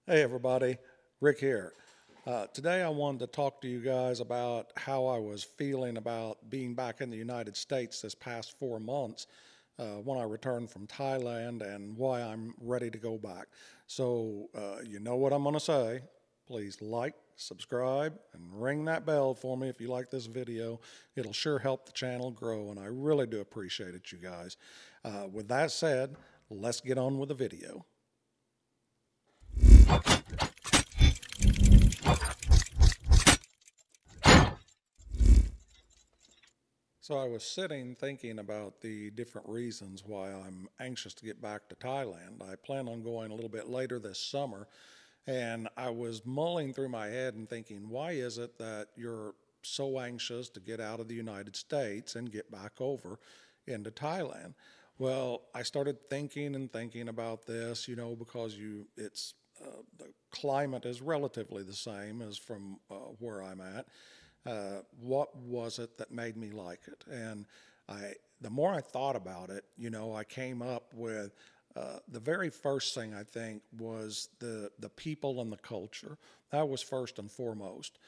Hey everybody, Rick here. Today I wanted to talk to you guys about how I was feeling about being back in the United States this past 4 months when I returned from Thailand and why I'm ready to go back. You know what I'm going to say. Please like, subscribe, and ring that bell for me if you like this video. It'll sure help the channel grow, and I really do appreciate it, you guys. With that said, let's get on with the video. So I was sitting thinking about the different reasons why I'm anxious to get back to Thailand. I plan on going a little bit later this summer, and I was mulling through my head and thinking, why is it that you're so anxious to get out of the United States and get back over into Thailand? Well, I started thinking and thinking about this, because the climate is relatively the same as from where I'm at. What was it that made me like it? And the more I thought about it, I came up with the very first thing I think was the people and the culture. That was first and foremost.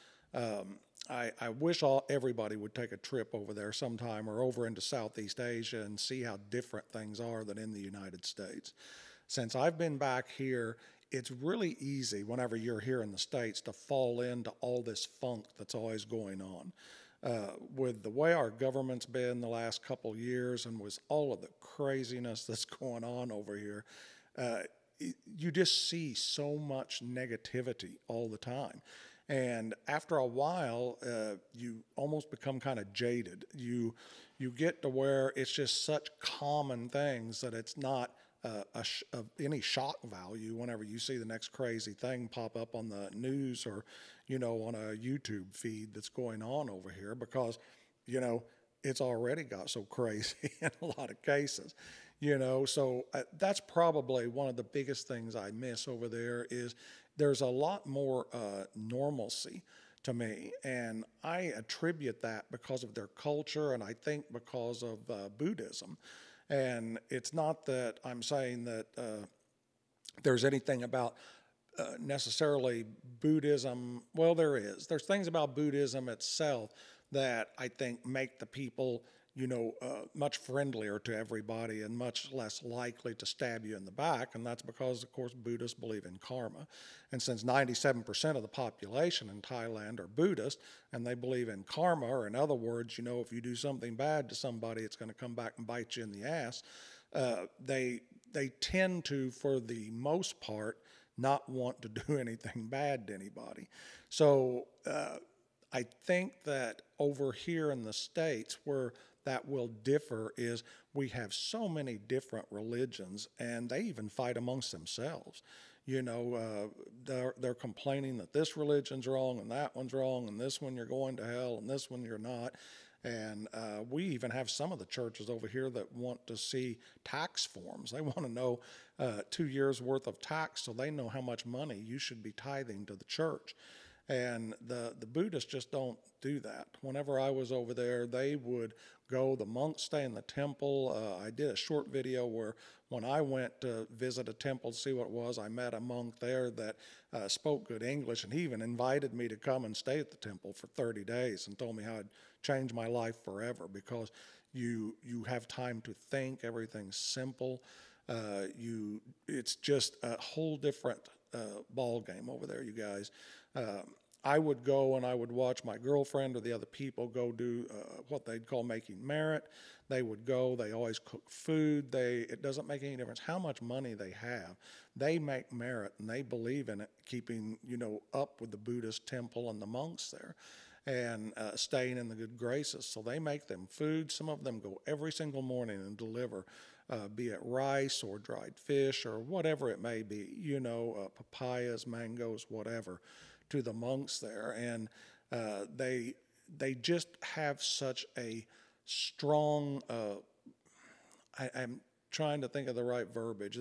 I wish everybody would take a trip over there sometime or over into Southeast Asia and see how different things are than in the United States. Since I've been back here, it's really easy whenever you're here in the States to fall into all this funk that's always going on. With the way our government's been the last couple of years and with all of the craziness that's going on over here, uh, you just see so much negativity all the time. And after a while, you almost become kind of jaded. You get to where it's just such common things that it's not of any shock value whenever you see the next crazy thing pop up on the news or, on a YouTube feed that's going on over here because, you know, it's already got so crazy in a lot of cases, that's probably one of the biggest things I miss over there is there's a lot more normalcy to me. And I attribute that because of their culture and I think because of Buddhism. And it's not that I'm saying that there's anything about necessarily Buddhism. Well, there is. There's things about Buddhism itself that I think make the people, much friendlier to everybody and much less likely to stab you in the back. And that's because, of course, Buddhists believe in karma. And since 97% of the population in Thailand are Buddhist and they believe in karma, or in other words, if you do something bad to somebody, it's going to come back and bite you in the ass. They tend to, for the most part, not want to do anything bad to anybody. So I think that over here in the States, where that will differ is we have so many different religions, and they even fight amongst themselves. They're complaining that this religion's wrong and that one's wrong, and this one you're going to hell, and this one you're not. And we even have some of the churches over here that want to see tax forms. They want to know 2 years worth of tax so they know how much money you should be tithing to the church. And the Buddhists just don't do that. Whenever I was over there, they would go, the monks stay in the temple. I did a short video where when I went to visit a temple to see what it was, I met a monk there that spoke good English, and he even invited me to come and stay at the temple for 30 days and told me how it'd change my life forever because you have time to think, everything's simple. It's just a whole different ball game over there, you guys. I would go and I would watch my girlfriend or the other people go do what they'd call making merit. They would go, they always cook food. It doesn't make any difference how much money they have. They make merit and they believe in it, keeping, up with the Buddhist temple and the monks there and staying in the good graces. So they make them food. Some of them go every single morning and deliver, be it rice or dried fish or whatever it may be, papayas, mangoes, whatever, to the monks there. And they just have such a strong, I'm trying to think of the right verbiage.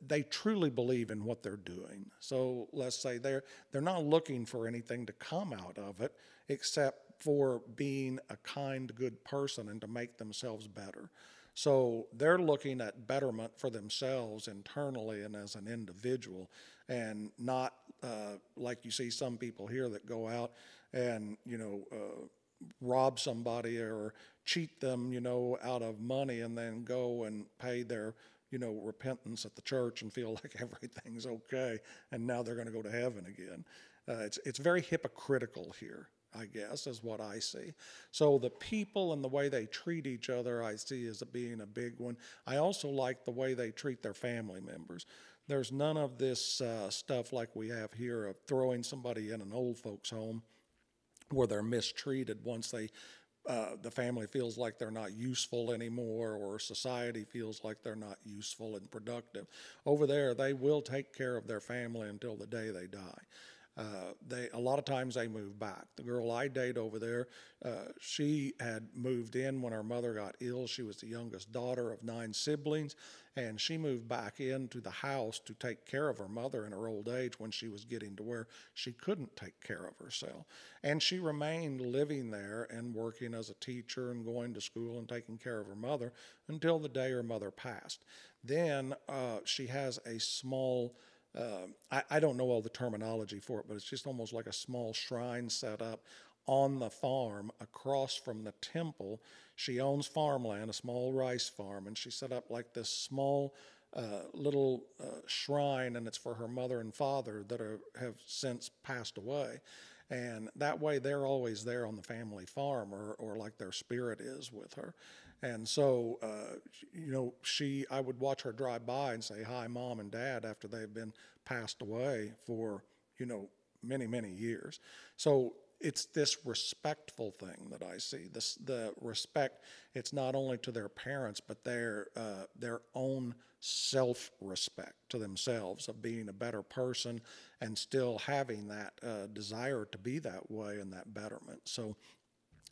They truly believe in what they're doing. So let's say they're not looking for anything to come out of it except for being a kind, good person and to make themselves better. So they're looking at betterment for themselves internally and as an individual, and not like you see some people here that go out and rob somebody or cheat them, out of money, and then go and pay their, repentance at the church and feel like everything's okay, and now they're going to go to heaven again. It's very hypocritical here, I guess, is what I see. So the people and the way they treat each other, I see as being a big one. I also like the way they treat their family members. There's none of this stuff like we have here of throwing somebody in an old folks' home where they're mistreated once the family feels like they're not useful anymore, or society feels like they're not useful and productive. Over there, they will take care of their family until the day they die. They a lot of times they move back. The girl I date over there, she had moved in when her mother got ill. She was the youngest daughter of 9 siblings, and she moved back into the house to take care of her mother in her old age when she was getting to where she couldn't take care of herself. And she remained living there and working as a teacher and going to school and taking care of her mother until the day her mother passed. Then she has a small I don't know all the terminology for it, but it's just almost like a small shrine set up on the farm across from the temple. She owns farmland, a small rice farm, and she set up like this small little shrine, and it's for her mother and father that have since passed away. And that way they're always there on the family farm, or like their spirit is with her. And so, I would watch her drive by and say, "Hi, Mom and Dad," after they've been passed away for, many, many years. So it's this respectful thing that I see. The respect, it's not only to their parents, but their own self-respect to themselves of being a better person and still having that desire to be that way and that betterment. So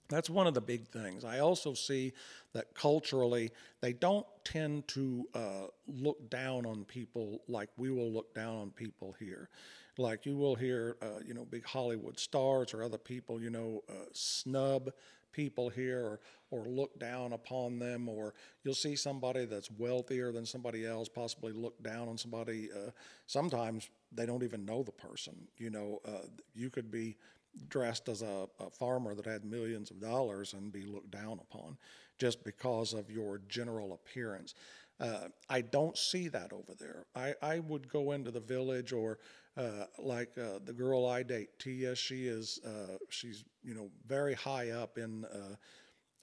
that's one of the big things. I also see that culturally, they don't tend to look down on people like we will look down on people here. Like you will hear, big Hollywood stars or other people, snub people here, or look down upon them, or you'll see somebody that's wealthier than somebody else possibly look down on somebody. Sometimes they don't even know the person. You could be dressed as a farmer that had millions of dollars and be looked down upon just because of your general appearance. I don't see that over there. I would go into the village, or the girl I date, Tia. She's very high up in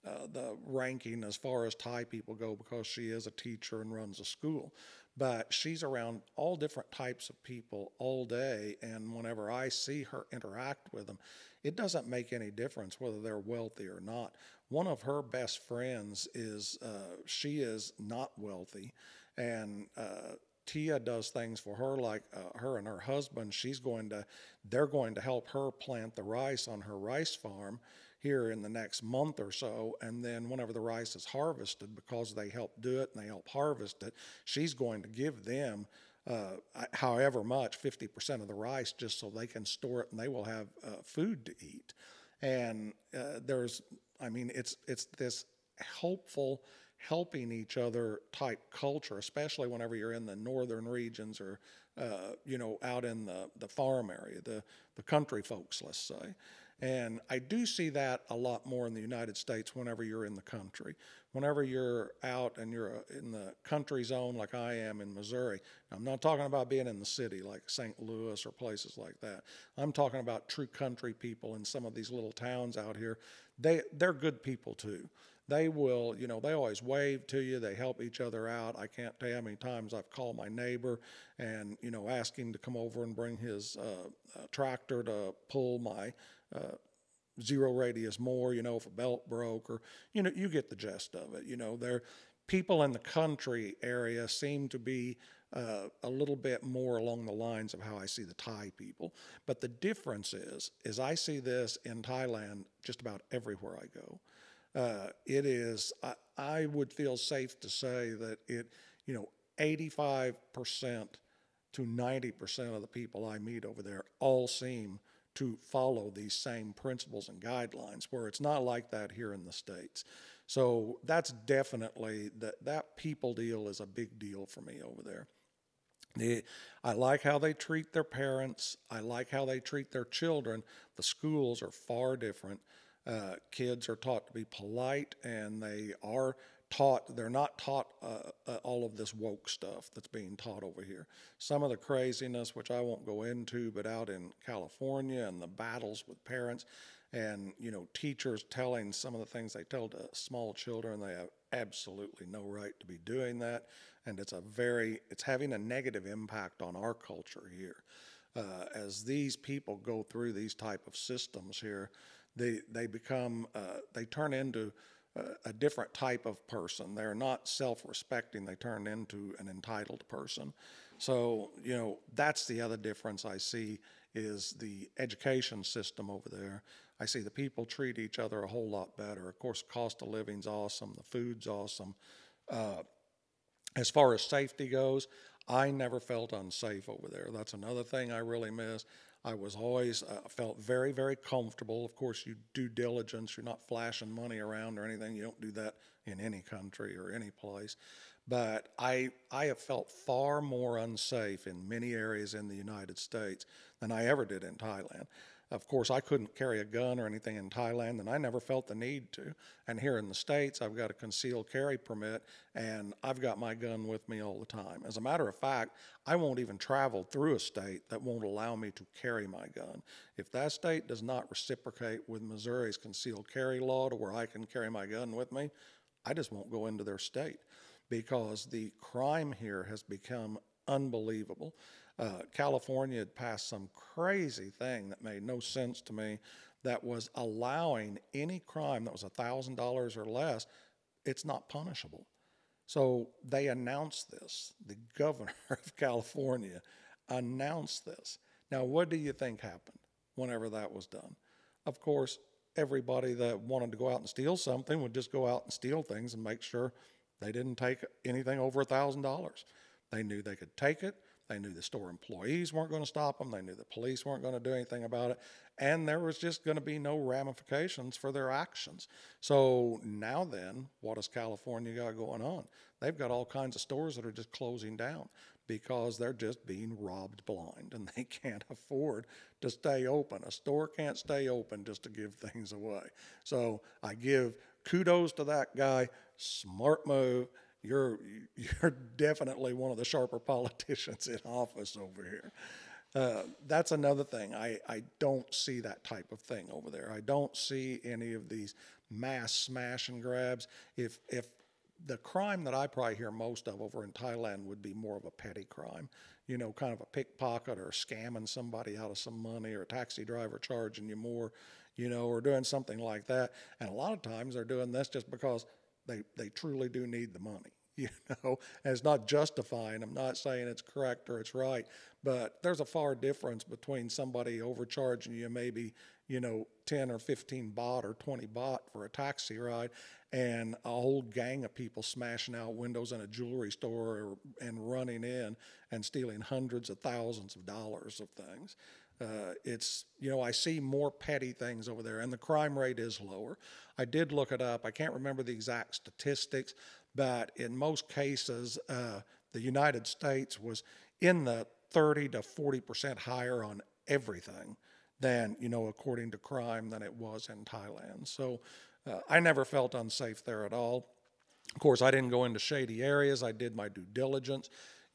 the ranking as far as Thai people go, because she is a teacher and runs a school. But she's around all different types of people all day, and whenever I see her interact with them, it doesn't make any difference whether they're wealthy or not. One of her best friends she is not wealthy, and Tia does things for her, like her and her husband. They're going to help her plant the rice on her rice farm here in the next month or so, and then whenever the rice is harvested, because they help do it and they help harvest it, she's going to give them however much, 50% of the rice, just so they can store it and they will have food to eat. And it's this hopeful, helping each other type culture, especially whenever you're in the northern regions, or out in the farm area, the country folks, let's say. And I do see that a lot more in the United States whenever you're in the country. Whenever you're out and you're in the country zone like I am in Missouri, I'm not talking about being in the city like St. Louis or places like that. I'm talking about true country people in some of these little towns out here. They're good people too. They will, they always wave to you. They help each other out. I can't tell you how many times I've called my neighbor and, asked him to come over and bring his tractor to pull my zero radius more, if a belt broke, or, you get the gist of it. They're people in the country area seem to be a little bit more along the lines of how I see the Thai people. But the difference is I see this in Thailand just about everywhere I go. I would feel safe to say that 85% to 90% of the people I meet over there all seem to follow these same principles and guidelines, where it's not like that here in the States. So that's definitely, that people deal is a big deal for me over there. I like how they treat their parents. I like how they treat their children. The schools are far different. Kids are taught to be polite, and they're not taught all of this woke stuff that's being taught over here. Some of the craziness, which I won't go into, but out in California and the battles with parents and, teachers telling some of the things they tell to small children, they have absolutely no right to be doing that. And it's having a negative impact on our culture here. As these people go through these type of systems here, they turn into a different type of person. They're not self-respecting. They turn into an entitled person. So, that's the other difference I see, is the education system over there. I see the people treat each other a whole lot better. Of course, cost of living's awesome. The food's awesome. As far as safety goes, I never felt unsafe over there. That's another thing I really miss. I was always felt very, very comfortable. Of course, you do diligence. You're not flashing money around or anything. You don't do that in any country or any place. But I have felt far more unsafe in many areas in the United States than I ever did in Thailand. Of course, I couldn't carry a gun or anything in Thailand, and I never felt the need to. And here in the States, I've got a concealed carry permit, and I've got my gun with me all the time. As a matter of fact, I won't even travel through a state that won't allow me to carry my gun. If that state does not reciprocate with Missouri's concealed carry law to where I can carry my gun with me, I just won't go into their state, because the crime here has become unbelievable. California had passed some crazy thing that made no sense to me, that was allowing any crime that was $1,000 or less, it's not punishable. So they announced this. The governor of California announced this. Now, what do you think happened whenever that was done? Of course, everybody that wanted to go out and steal something would just go out and steal things and make sure they didn't take anything over $1,000. They knew they could take it. They knew the store employees weren't going to stop them. They knew the police weren't going to do anything about it. And there was just going to be no ramifications for their actions. So now then, what does California got going on? They've got all kinds of stores that are just closing down because they're just being robbed blind, and they can't afford to stay open. A store can't stay open just to give things away. So I give kudos to that guy. Smart move. You're definitely one of the sharper politicians in office over here. That's another thing. I don't see that type of thing over there. I don't see any of these mass smash and grabs. If the crime that I probably hear most of over in Thailand would be more of a petty crime, kind of a pickpocket or scamming somebody out of some money, or a taxi driver charging you more, or doing something like that. And a lot of times they're doing this just because they truly do need the money, and it's not justifying. I'm not saying it's correct or it's right, but there's a far difference between somebody overcharging you maybe, 10 or 15 baht or 20 baht for a taxi ride, and a whole gang of people smashing out windows in a jewelry store and running in and stealing hundreds of thousands of dollars of things. I see more petty things over there, and the crime rate is lower. I did look it up. I can't remember the exact statistics, but in most cases, the United States was in the 30 to 40% higher on everything than, according to crime, than it was in Thailand. So I never felt unsafe there at all. Of course, I didn't go into shady areas. I did my due diligence.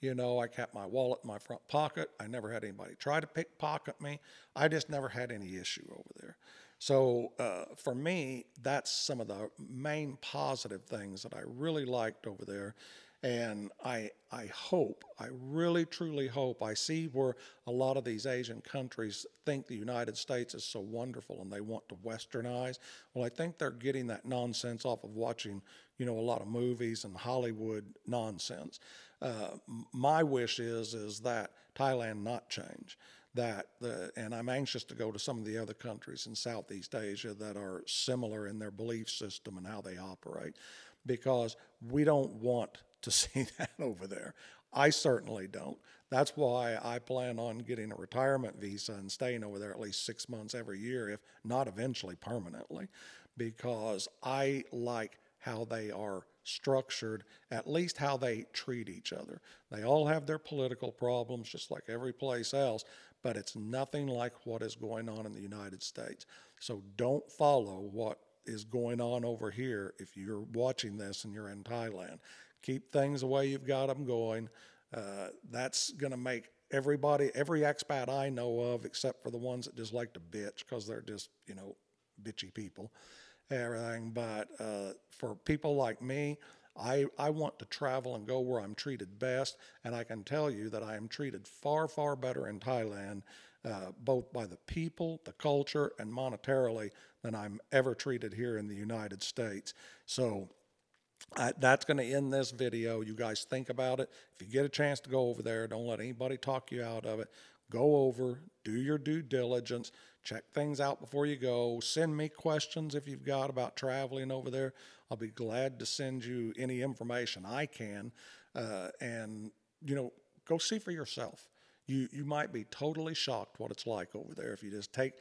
I kept my wallet in my front pocket. I never had anybody try to pickpocket me. I just never had any issue over there. So for me, that's some of the main positive things that I really liked over there. And I really truly hope, I see where a lot of these Asian countries think the United States is so wonderful and they want to westernize. Well, I think they're getting that nonsense off of watching, a lot of movies and Hollywood nonsense. My wish is that Thailand not change. And I'm anxious to go to some of the other countries in Southeast Asia that are similar in their belief system and how they operate, because we don't want to see that over there. I certainly don't. That's why I plan on getting a retirement visa and staying over there at least 6 months every year, if not eventually permanently, because I like how they are structured, at least how they treat each other. They all have their political problems, just like every place else, but it's nothing like what is going on in the United States. So don't follow what is going on over here if you're watching this and you're in Thailand. Keep things the way you've got them going. That's going to make everybody, every expat I know of, except for the ones that just like to bitch because they're just, bitchy people, everything. But for people like me, I want to travel and go where I'm treated best, and I can tell you that I am treated far, far better in Thailand, both by the people, the culture, and monetarily than I'm ever treated here in the United States. So that's going to end this video. You guys think about it. If you get a chance to go over there, don't let anybody talk you out of it. Go over, do your due diligence, check things out before you go. Send me questions if you've got about traveling over there. I'll be glad to send you any information I can. And, go see for yourself. You might be totally shocked what it's like over there if you just take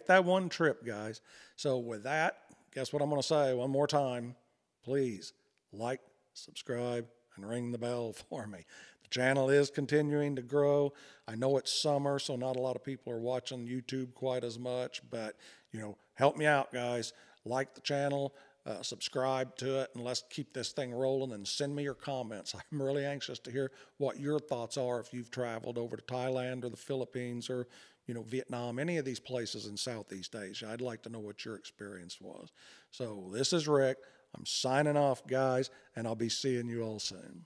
that one trip, guys. So with that, guess what I'm going to say one more time. Please like, subscribe, and ring the bell for me. The channel is continuing to grow. I know it's summer, so not a lot of people are watching YouTube quite as much, but, help me out, guys. Like the channel, subscribe to it, and let's keep this thing rolling, and send me your comments. I'm really anxious to hear what your thoughts are if you've traveled over to Thailand or the Philippines or, Vietnam, any of these places in Southeast Asia. I'd like to know what your experience was. So this is Rick. I'm signing off, guys, and I'll be seeing you all soon.